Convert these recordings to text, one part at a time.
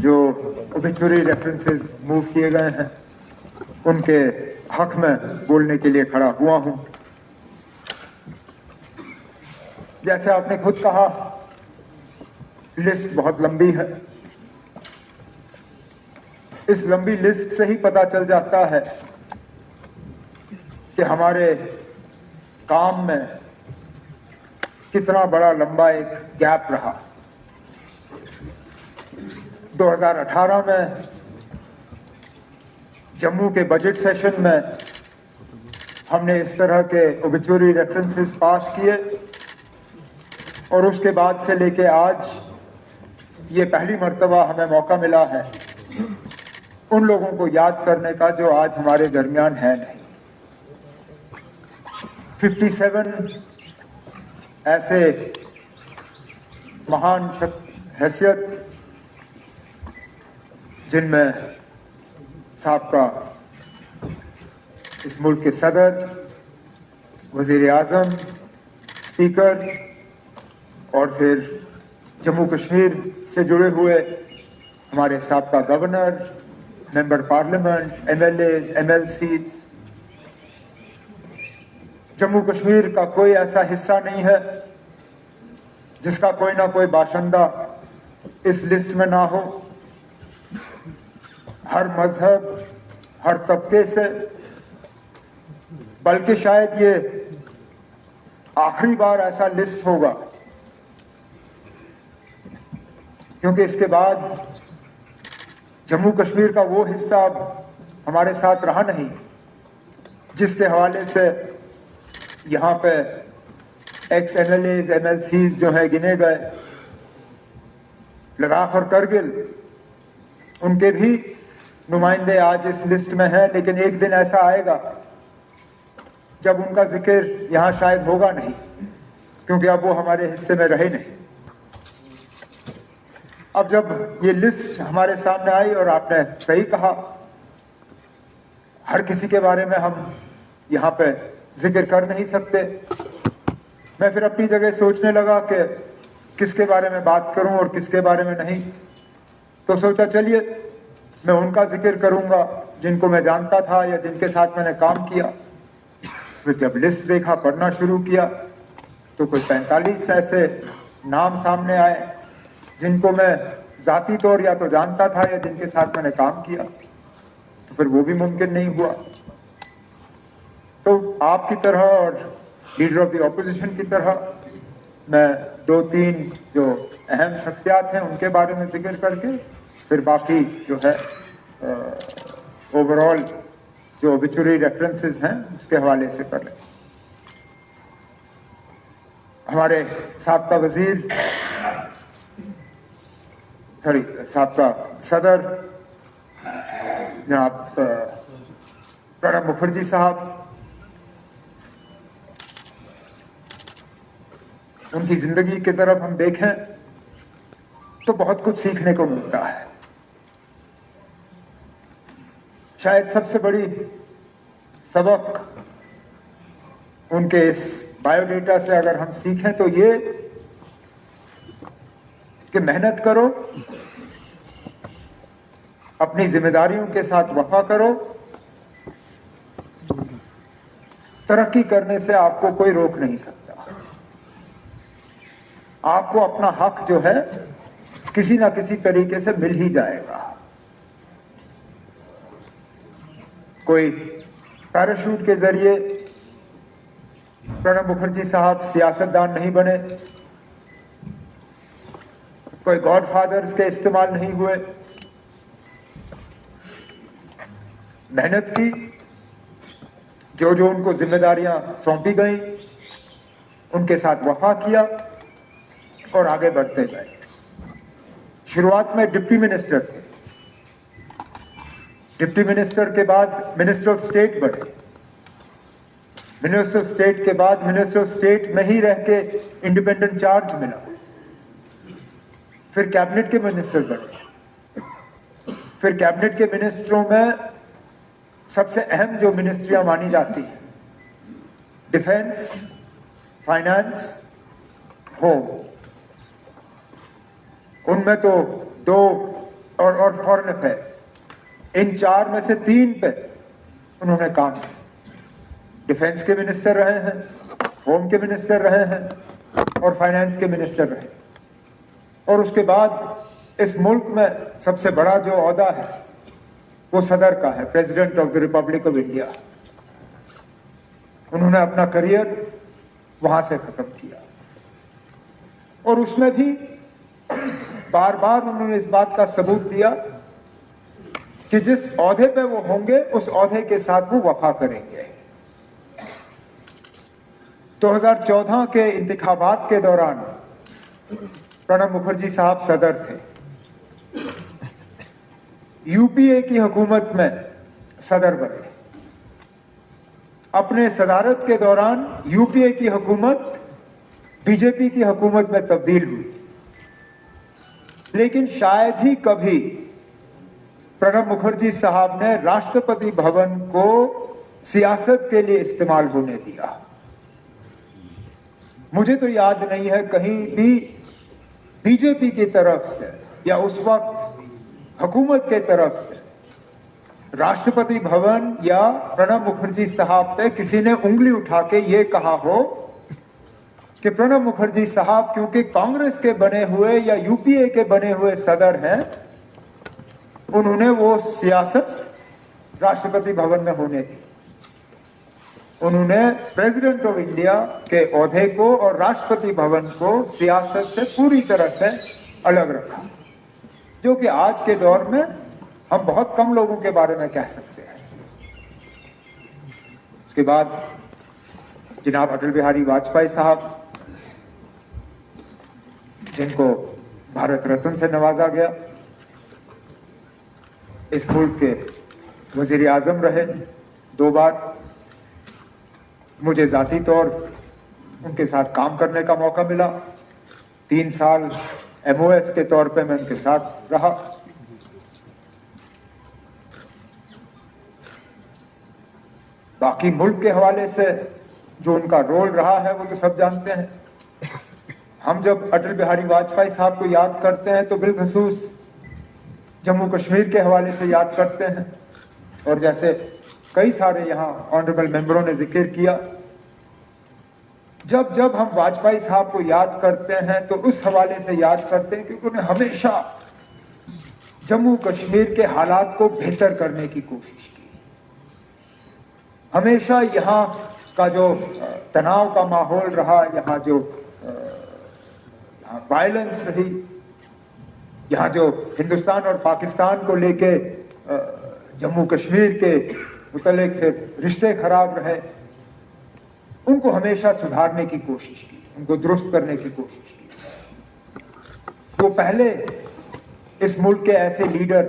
जो obituary references move किए गए हैं उनके हक में बोलने के लिए खड़ा हुआ हूं। जैसे आपने खुद कहा, लिस्ट बहुत लंबी है। इस लंबी लिस्ट से ही पता चल जाता है कि हमारे काम में कितना बड़ा लंबा एक गैप रहा। 2018 में जम्मू के बजट सेशन में हमने इस तरह के ओबिचुरी रेफरेंसेस पास किए और उसके बाद से लेके आज ये पहली मर्तबा हमें मौका मिला है उन लोगों को याद करने का जो आज हमारे दरमियान है नहीं। 57 ऐसे महान हैसियत जिनमें साबका इस मुल्क के सदर, वजीर आज़म, स्पीकर और फिर जम्मू कश्मीर से जुड़े हुए हमारे साबका governor, member parliament, MLAs, MLCs। Jammu Kashmir का कोई ऐसा हिस्सा नहीं है जिसका कोई ना कोई बाशिंदा इस लिस्ट में ना हो। हर मजहब, हर तबके से, बल्कि शायद ये आखिरी बार ऐसा लिस्ट होगा, क्योंकि इसके बाद जम्मू कश्मीर का वो हिस्सा अब हमारे साथ रहा नहीं जिसके हवाले से यहाँ पे एक्स MLAs, MLCs जो है गिने गए। लद्दाख और करगिल, उनके भी नुमाइंदे आज इस लिस्ट में हैं, लेकिन एक दिन ऐसा आएगा जब उनका जिक्र यहाँ शायद होगा नहीं, क्योंकि अब वो हमारे हिस्से में रहे नहीं। अब जब ये लिस्ट हमारे सामने आई, और आपने सही कहा, हर किसी के बारे में हम यहाँ पे जिक्र कर नहीं सकते। मैं फिर अपनी जगह सोचने लगा कि किसके बारे में बात करूं और किसके बारे में नहीं। तो सोचा चलिए मैं उनका जिक्र करूंगा जिनको मैं जानता था या जिनके साथ मैंने काम किया। फिर जब लिस्ट देखा, पढ़ना शुरू किया, तो कोई 45 ऐसे नाम सामने आए जिनको मैं जाती तौर या तो जानता था या जिनके साथ मैंने काम किया। तो फिर वो भी मुमकिन नहीं हुआ। तो आपकी तरह और लीडर ऑफ द ऑपोजिशन की तरह मैं 2-3 जो अहम शख्सियात हैं उनके बारे में जिक्र करके फिर बाकी जो है ओवरऑल जो ओबिचुरी रेफरेंसेस हैं उसके हवाले से कर लें। हमारे साबका वजीर, साबका सदर जनाब प्रणब मुखर्जी साहब, उनकी जिंदगी की तरफ हम देखें तो बहुत कुछ सीखने को मिलता है। शायद सबसे बड़ी सबक उनके इस बायोडेटा से अगर हम सीखें तो ये कि मेहनत करो, अपनी जिम्मेदारियों के साथ वफा करो, तरक्की करने से आपको कोई रोक नहीं सकता। आपको अपना हक जो है किसी ना किसी तरीके से मिल ही जाएगा। कोई पैराशूट के जरिए प्रणब मुखर्जी साहब सियासतदान नहीं बने, कोई गॉडफादर्स के इस्तेमाल नहीं हुए। मेहनत की, जो जो उनको जिम्मेदारियां सौंपी गई उनके साथ वफा किया और आगे बढ़ते गए। शुरुआत में डिप्टी मिनिस्टर थे, डिप्टी मिनिस्टर के बाद मिनिस्टर ऑफ स्टेट बने, मिनिस्टर ऑफ स्टेट के बाद मिनिस्टर ऑफ स्टेट में ही रह के इंडिपेंडेंट चार्ज मिला, फिर कैबिनेट के मिनिस्टर बने, फिर कैबिनेट के मिनिस्टरों में सबसे अहम जो मिनिस्ट्रियां मानी जाती हैं, डिफेंस, फाइनेंस, होम, उनमें तो 2 और फॉरेन अफेयर्स, इन 4 में से 3 पे उन्होंने काम किया। डिफेंस के मिनिस्टर रहे हैं, होम के मिनिस्टर रहे हैं और फाइनेंस के मिनिस्टर रहे। और उसके बाद इस मुल्क में सबसे बड़ा जो ओहदा है वो सदर का है, president of the Republic of India. उन्होंने अपना करियर वहां से खत्म किया और उसमें भी बार बार उन्होंने इस बात का सबूत दिया कि जिस ओहदे पे वो होंगे उस ओहदे के साथ वो वफा करेंगे। 2014 के इंतखाबात के दौरान प्रणब मुखर्जी साहब सदर थे। यूपीए की हुकूमत में सदर बने। अपने सदारत के दौरान यूपीए की हुकूमत बीजेपी की हुकूमत में तब्दील हुई, लेकिन शायद ही कभी प्रणब मुखर्जी साहब ने राष्ट्रपति भवन को सियासत के लिए इस्तेमाल होने दिया। मुझे तो याद नहीं है कहीं भी बीजेपी की तरफ से या उस वक्त हुकूमत के तरफ से राष्ट्रपति भवन या प्रणब मुखर्जी साहब पे किसी ने उंगली उठा के ये कहा हो कि प्रणब मुखर्जी साहब क्योंकि कांग्रेस के बने हुए या यूपीए के बने हुए सदर हैं, उन्होंने वो सियासत राष्ट्रपति भवन में होने दी। उन्होंने प्रेसिडेंट ऑफ इंडिया के ओहदे को और राष्ट्रपति भवन को सियासत से पूरी तरह से अलग रखा, जो कि आज के दौर में हम बहुत कम लोगों के बारे में कह सकते हैं। उसके बाद जनाब अटल बिहारी वाजपेयी साहब, जिनको भारत रत्न से नवाजा गया, इस मुल्क के वजीर आजम रहे 2 बार। मुझे जाती तौर उनके साथ काम करने का मौका मिला। 3 साल एमओएस के तौर पे मैं उनके साथ रहा। बाकी मुल्क के हवाले से जो उनका रोल रहा है वो तो सब जानते हैं। हम जब अटल बिहारी वाजपेयी साहब को याद करते हैं तो बिलखसूस जम्मू कश्मीर के हवाले से याद करते हैं, और जैसे कई सारे यहाँ ऑनरेबल मेंबरों ने जिक्र किया, जब जब हम वाजपेयी साहब को याद करते हैं तो उस हवाले से याद करते हैं क्योंकि उन्होंने हमेशा जम्मू कश्मीर के हालात को बेहतर करने की कोशिश की। हमेशा यहाँ का जो तनाव का माहौल रहा, यहाँ जो वायलेंस रही, यहाँ जो हिंदुस्तान और पाकिस्तान को लेके जम्मू कश्मीर के मुतल्लिक फिर रिश्ते खराब रहे, उनको हमेशा सुधारने की कोशिश की, उनको दुरुस्त करने की कोशिश की। वो पहले इस मुल्क के ऐसे लीडर,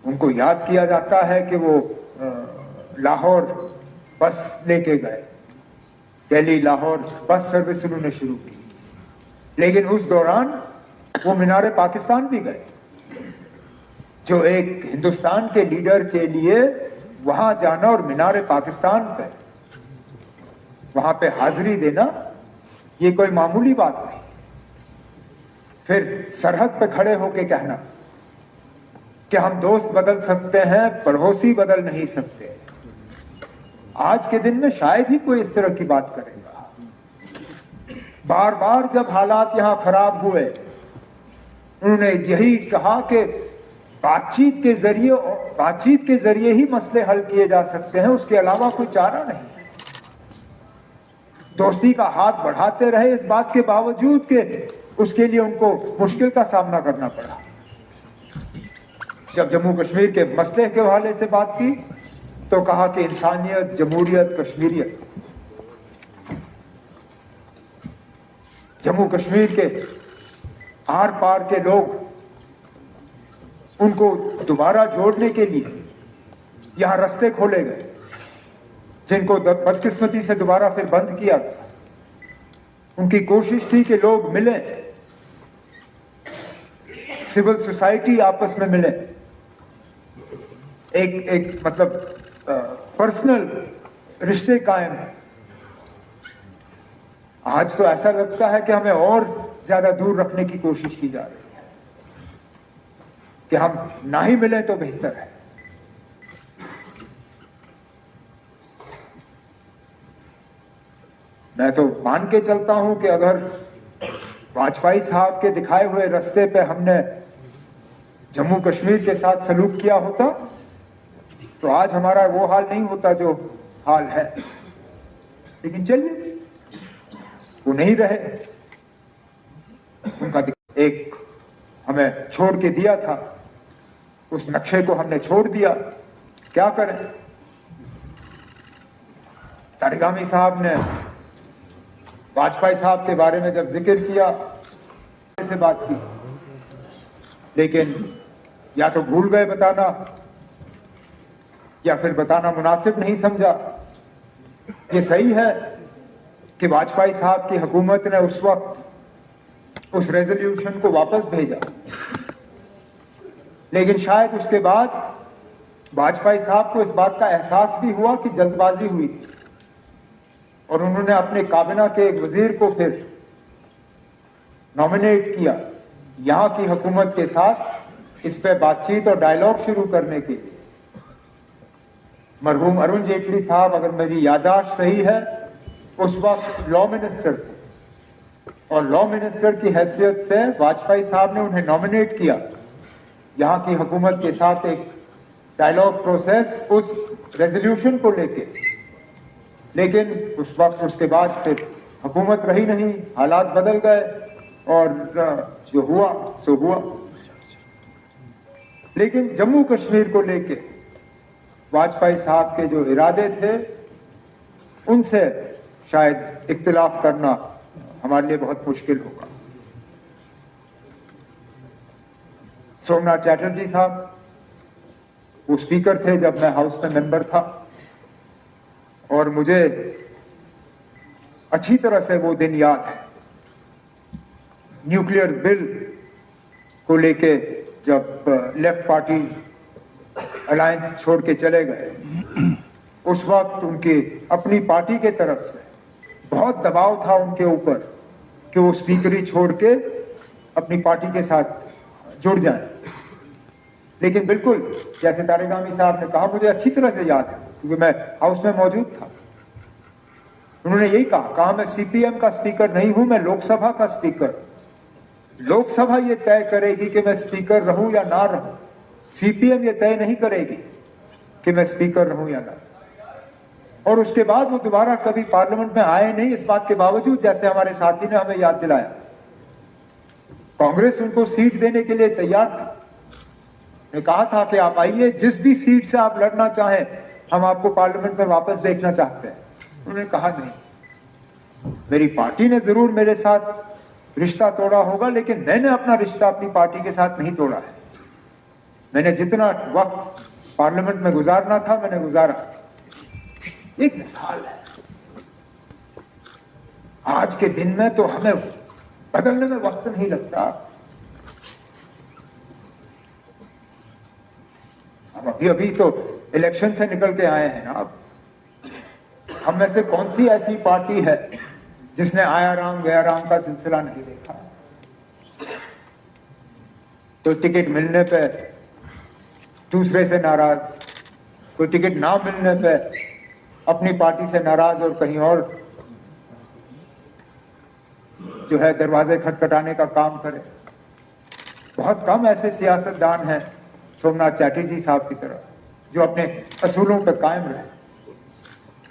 उनको याद किया जाता है कि वो लाहौर बस लेके गए, दिल्ली लाहौर बस सर्विस उन्होंने शुरू की, लेकिन उस दौरान वो मीनार पाकिस्तान भी गए। जो एक हिंदुस्तान के लीडर के लिए वहां जाना और मीनार पाकिस्तान पे वहां पे हाजिरी देना, ये कोई मामूली बात नहीं। फिर सरहद पे खड़े होके कहना कि हम दोस्त बदल सकते हैं, पड़ोसी बदल नहीं सकते। आज के दिन में शायद ही कोई इस तरह की बात करेगा। बार बार जब हालात यहां खराब हुए, उन्होंने यही कहा कि बातचीत के जरिए ही मसले हल किए जा सकते हैं, उसके अलावा कोई चारा नहीं। दोस्ती का हाथ बढ़ाते रहे, इस बात के बावजूद कि उसके लिए उनको मुश्किल का सामना करना पड़ा। जब जम्मू कश्मीर के मसले के हवाले से बात की तो कहा कि इंसानियत, जमहूरियत, कश्मीरियत। जम्मू कश्मीर के आर पार के लोग, उनको दोबारा जोड़ने के लिए यहां रास्ते खोले गए, जिनको बदकिस्मती से दोबारा फिर बंद किया गया। उनकी कोशिश थी कि लोग मिलें, सिविल सोसाइटी आपस में मिले, एक मतलब पर्सनल रिश्ते कायम है। आज तो ऐसा लगता है कि हमें और ज्यादा दूर रखने की कोशिश की जा रही है। कि हम ना ही मिलें तो बेहतर है। मैं तो मान के चलता हूं कि अगर वाजपेयी साहब के दिखाए हुए रास्ते पे हमने जम्मू कश्मीर के साथ सलूक किया होता तो आज हमारा वो हाल नहीं होता जो हाल है। लेकिन चलिए, वो नहीं रहे, उनका एक हमें छोड़ के दिया था, उस नक्शे को हमने छोड़ दिया, क्या करें। तारिगामी साहब ने वाजपेयी साहब के बारे में जब जिक्र किया से बात की, लेकिन या तो भूल गए बताना या फिर बताना मुनासिब नहीं समझा। ये सही है कि वाजपेयी साहब की हुकूमत ने उस वक्त उस रेजोल्यूशन को वापस भेजा, लेकिन शायद उसके बाद वाजपेयी साहब को इस बात का एहसास भी हुआ कि जल्दबाजी हुई और उन्होंने अपने काबिना के एक वजीर को फिर नॉमिनेट किया यहां की हुकूमत के साथ इस पे बातचीत और डायलॉग शुरू करने के लिए। मरहूम अरुण जेटली साहब, अगर मेरी याददाश्त सही है, उस वक्त लॉ मिनिस्टर थे और लॉ मिनिस्टर की हैसियत से वाजपेयी साहब ने उन्हें नॉमिनेट किया यहां की हुकूमत के साथ एक डायलॉग प्रोसेस उस रेजोल्यूशन को लेके। लेकिन उस वक्त उसके बाद फिर हुकूमत रही नहीं, हालात बदल गए और जो हुआ सो हुआ। लेकिन जम्मू कश्मीर को लेके वाजपेयी साहब के जो इरादे थे उनसे शायद इख्तिलाफ करना हमारे लिए बहुत मुश्किल होगा। सोमनाथ चैटर्जी साहब वो स्पीकर थे जब मैं हाउस में मेंबर था और मुझे अच्छी तरह से वो दिन याद है। न्यूक्लियर बिल को लेके जब लेफ्ट पार्टीज अलायंस छोड़ के चले गए, उस वक्त उनकी अपनी पार्टी के तरफ से बहुत दबाव था उनके ऊपर कि वो स्पीकरी छोड़ के अपनी पार्टी के साथ जुड़ जाएं। लेकिन बिल्कुल जैसे तारिगामी साहब ने कहा, मुझे अच्छी तरह से याद है क्योंकि मैं हाउस में मौजूद था, उन्होंने यही कहा मैं सीपीएम का स्पीकर नहीं हूं, मैं लोकसभा का स्पीकर। लोकसभा ये तय करेगी कि मैं स्पीकर रहूं या ना रहूं, सीपीएम ये तय नहीं करेगी कि मैं स्पीकर रहूं या ना। और उसके बाद वो दोबारा कभी पार्लियामेंट में आए नहीं, इस बात के बावजूद, जैसे हमारे साथी ने हमें याद दिलाया, कांग्रेस उनको सीट देने के लिए तैयार थी। ने कहा था कि आप आइए, जिस भी सीट से आप लड़ना चाहें, हम आपको पार्लियामेंट में वापस देखना चाहते हैं। उन्होंने कहा नहीं, मेरी पार्टी ने जरूर मेरे साथ रिश्ता तोड़ा होगा, लेकिन मैंने अपना रिश्ता अपनी पार्टी के साथ नहीं तोड़ा है। मैंने जितना वक्त पार्लियामेंट में गुजारना था मैंने गुजारा। एक मिसाल है, आज के दिन में तो हमें बदलने में वक्त नहीं लगता। हम अभी तो इलेक्शन से निकल के आए हैं ना। हम में से कौन सी ऐसी पार्टी है जिसने आया राम गया राम का सिलसिला नहीं देखा। तो टिकट मिलने पे दूसरे से नाराज, कोई टिकट ना मिलने पे अपनी पार्टी से नाराज और कहीं और जो है दरवाजे खटखटाने का काम करे। बहुत कम ऐसे सियासतदान हैं सोमनाथ चैटर्जी साहब की तरह जो अपने असूलों पर कायम रहे।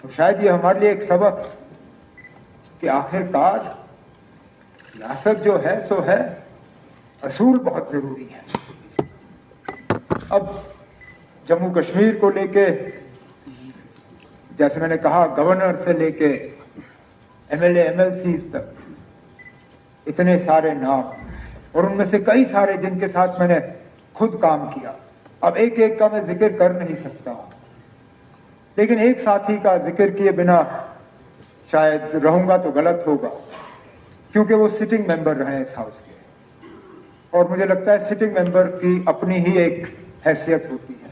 तो शायद ये हमारे लिए एक सबक कि आखिरकार सियासत जो है सो है, असूल बहुत जरूरी है। अब जम्मू कश्मीर को लेके, जैसे मैंने कहा, गवर्नर से लेके एमएलए एमएलसीज तक इतने सारे नाम, और उनमें से कई सारे जिनके साथ मैंने खुद काम किया। अब एक एक का मैं जिक्र कर नहीं सकता हूं, लेकिन एक साथी का जिक्र किए बिना शायद रहूंगा तो गलत होगा, क्योंकि वो सिटिंग मेंबर रहे इस हाउस के, और मुझे लगता है सिटिंग मेंबर की अपनी ही एक हैसियत होती है।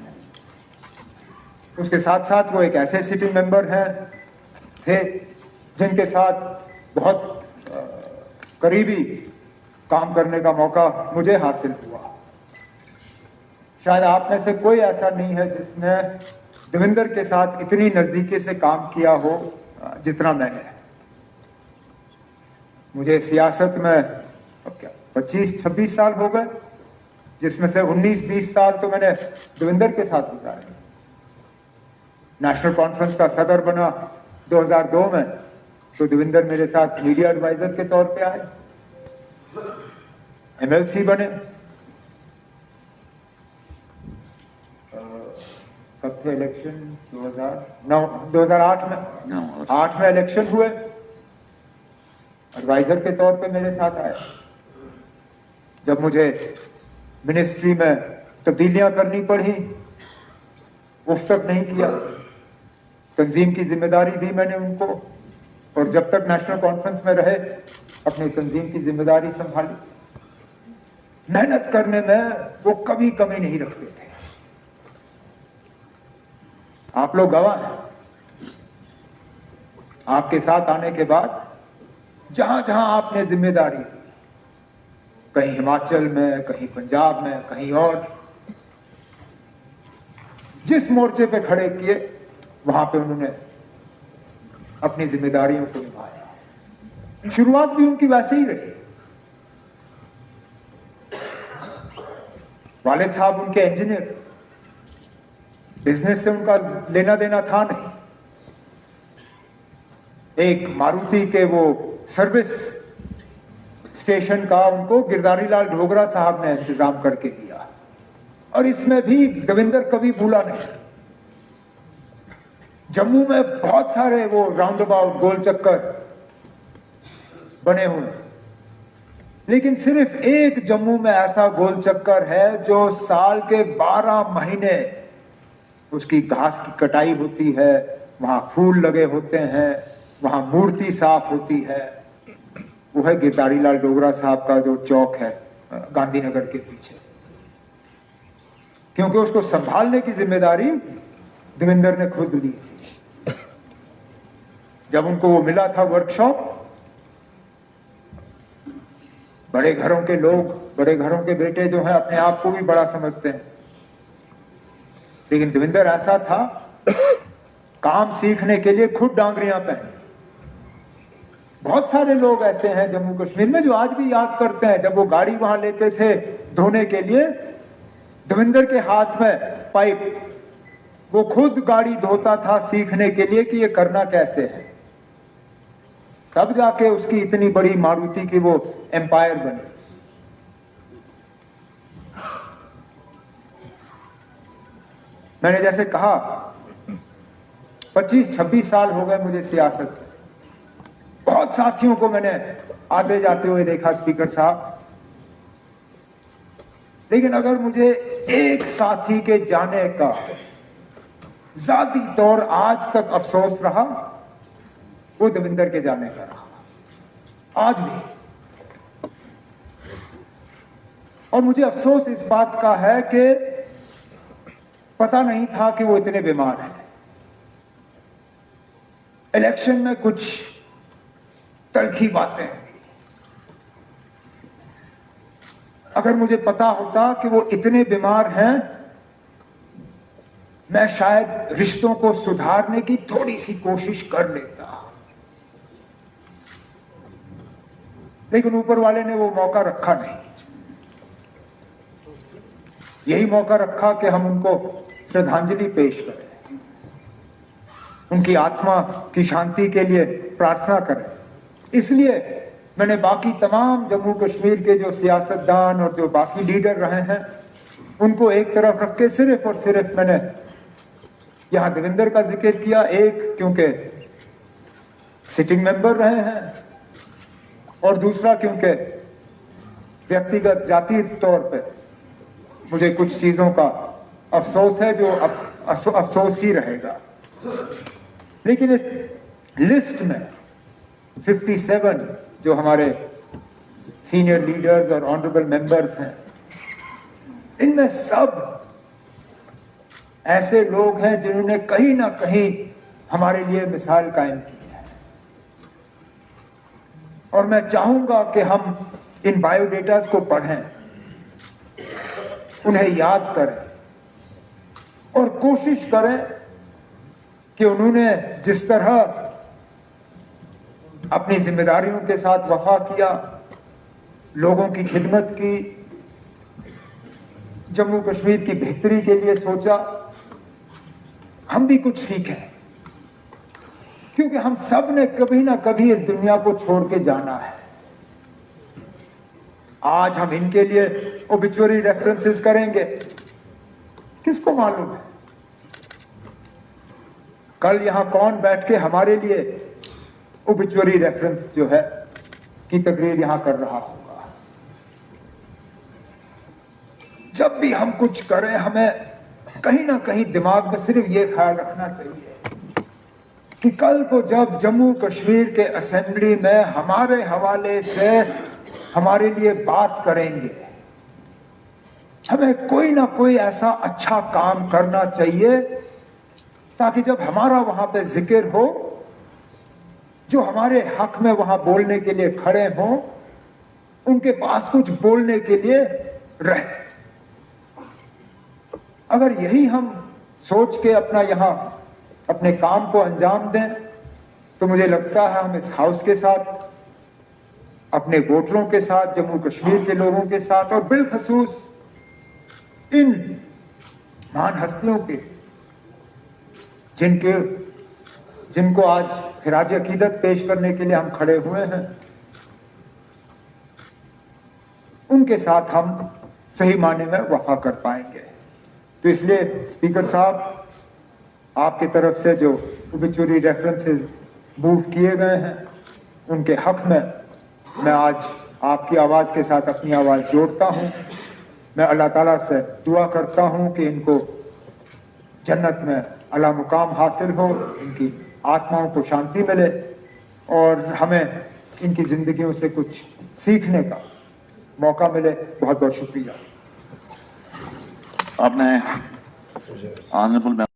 उसके साथ साथ वो एक ऐसे सिटिंग मेंबर हैं थे जिनके साथ बहुत करीबी काम करने का मौका मुझे हासिल हुआ। शायद आप में से कोई ऐसा नहीं है जिसने देवेंद्र के साथ इतनी नजदीकी से काम किया हो जितना मैंने। मुझे सियासत में क्या 25-26 साल हो गए, जिसमें से 19-20 साल तो मैंने देवेंद्र के साथ गुजारे। नेशनल कॉन्फ्रेंस का सदर बना 2002 में, तो देवेंद्र मेरे साथ मीडिया एडवाइजर के तौर पे आए। एमएलसी बने, कब थे इलेक्शन? 2008 में 8 में इलेक्शन हुए, एडवाइजर के तौर पे मेरे साथ आए। जब मुझे मिनिस्ट्री में तब्दीलियां करनी पड़ी, उफ तक नहीं किया, तंजीम की जिम्मेदारी दी मैंने उनको, और जब तक नेशनल कॉन्फ्रेंस में रहे अपनी तंजीम की जिम्मेदारी संभाली। मेहनत करने में वो कभी कमी नहीं रखते थे। आप लोग गवाह हैं। आपके साथ आने के बाद जहां जहां आपने जिम्मेदारी दी, कहीं हिमाचल में, कहीं पंजाब में, कहीं और, जिस मोर्चे पे खड़े किए वहां पे उन्होंने अपनी जिम्मेदारियों को निभाया। शुरुआत भी उनकी वैसे ही रही। वालिद साहब उनके इंजीनियर, बिजनेस से उनका लेना देना था नहीं। एक मारुति के वो सर्विस स्टेशन का उनको गिरधारी लाल ढोगरा साहब ने इंतजाम करके दिया, और इसमें भी देवेंद्र कभी भूला नहीं। जम्मू में बहुत सारे वो राउंड अबाउट गोल चक्कर बने हुए, लेकिन सिर्फ एक जम्मू में ऐसा गोल चक्कर है जो साल के 12 महीने उसकी घास की कटाई होती है, वहां फूल लगे होते हैं, वहां मूर्ति साफ होती है। वो है गिरधारी लाल डोगरा साहब का जो चौक है गांधीनगर के पीछे, क्योंकि उसको संभालने की जिम्मेदारी देवेंद्र ने खुद ली थी। जब उनको वो मिला था वर्कशॉप, बड़े घरों के लोग, बड़े घरों के बेटे जो हैं अपने आप को भी बड़ा समझते हैं, लेकिन देवेंद्र ऐसा था, काम सीखने के लिए खुद डांगरियां पहनी। बहुत सारे लोग ऐसे हैं जम्मू कश्मीर में जो आज भी याद करते हैं जब वो गाड़ी वहां लेते थे धोने के लिए, देवेंद्र के हाथ में पाइप, वो खुद गाड़ी धोता था सीखने के लिए कि ये करना कैसे है। तब जाके उसकी इतनी बड़ी मारुति की वो एम्पायर बनी। मैंने जैसे कहा 25-26 साल हो गए मुझे सियासत में। बहुत साथियों को मैंने आते जाते हुए देखा स्पीकर साहब, लेकिन अगर मुझे एक साथी के जाने का जाती तौर आज तक अफसोस रहा, वो देवेंद्र के जाने का रहा, आज भी। और मुझे अफसोस इस बात का है कि पता नहीं था कि वो इतने बीमार हैं। इलेक्शन में कुछ तलखी बातें, अगर मुझे पता होता कि वो इतने बीमार हैं, मैं शायद रिश्तों को सुधारने की थोड़ी सी कोशिश कर लेता, लेकिन ऊपर वाले ने वो मौका रखा नहीं। यही मौका रखा कि हम उनको श्रद्धांजलि पेश करें, उनकी आत्मा की शांति के लिए प्रार्थना करें। इसलिए मैंने बाकी तमाम जम्मू कश्मीर के जो सियासतदान और जो बाकी लीडर रहे हैं उनको एक तरफ रख के सिर्फ और सिर्फ मैंने यहां देवेंद्र का जिक्र किया। एक, क्योंकि सिटिंग मेंबर रहे हैं, और दूसरा क्योंकि व्यक्तिगत जाति तौर पे मुझे कुछ चीजों का अफसोस है जो अफसोस ही रहेगा। लेकिन इस लिस्ट में 57 जो हमारे सीनियर लीडर्स और ऑनरेबल मेंबर्स हैं, इनमें सब ऐसे लोग हैं जिन्होंने कहीं ना कहीं हमारे लिए मिसाल कायम की है। और मैं चाहूंगा कि हम इन बायोडेटास को पढ़ें, उन्हें याद करें, और कोशिश करें कि उन्होंने जिस तरह अपनी जिम्मेदारियों के साथ वफा किया, लोगों की खिदमत की, जम्मू कश्मीर की बेहतरी के लिए सोचा, हम भी कुछ सीखें, क्योंकि हम सब ने कभी ना कभी इस दुनिया को छोड़ के जाना है। आज हम इनके लिए ओबिचुअरी रेफरेंसेस करेंगे, किसको मालूम है कल यहां कौन बैठ के हमारे लिए ओबिचुअरी रेफरेंस जो है की तकरीर यहां कर रहा होगा। जब भी हम कुछ करें, हमें कहीं ना कहीं दिमाग में सिर्फ ये ख्याल रखना चाहिए कि कल को जब जम्मू कश्मीर के असेंबली में हमारे हवाले से हमारे लिए बात करेंगे, हमें कोई ना कोई ऐसा अच्छा काम करना चाहिए ताकि जब हमारा वहां पे जिक्र हो, जो हमारे हक में वहां बोलने के लिए खड़े हों, उनके पास कुछ बोलने के लिए रहे। अगर यही हम सोच के अपना यहां अपने काम को अंजाम दें, तो मुझे लगता है हम इस हाउस के साथ, अपने वोटरों के साथ, जम्मू कश्मीर के लोगों के साथ और बिलखसूस इन महान हस्तियों के जिनको आज खिराज अकीदत पेश करने के लिए हम खड़े हुए हैं, उनके साथ हम सही मायने में वफा कर पाएंगे। तो इसलिए स्पीकर साहब, आपकी तरफ से जो ओबिचुअरी रेफरेंसेस मूव किए गए हैं, उनके हक में मैं आज आपकी आवाज के साथ अपनी आवाज जोड़ता हूं। मैं अल्लाह ताला से दुआ करता हूं कि इनको जन्नत में अला मुकाम हासिल हो, इनकी आत्माओं को शांति मिले और हमें इनकी जिंदगियों से कुछ सीखने का मौका मिले। बहुत बहुत शुक्रिया। आपने ऑनरेबल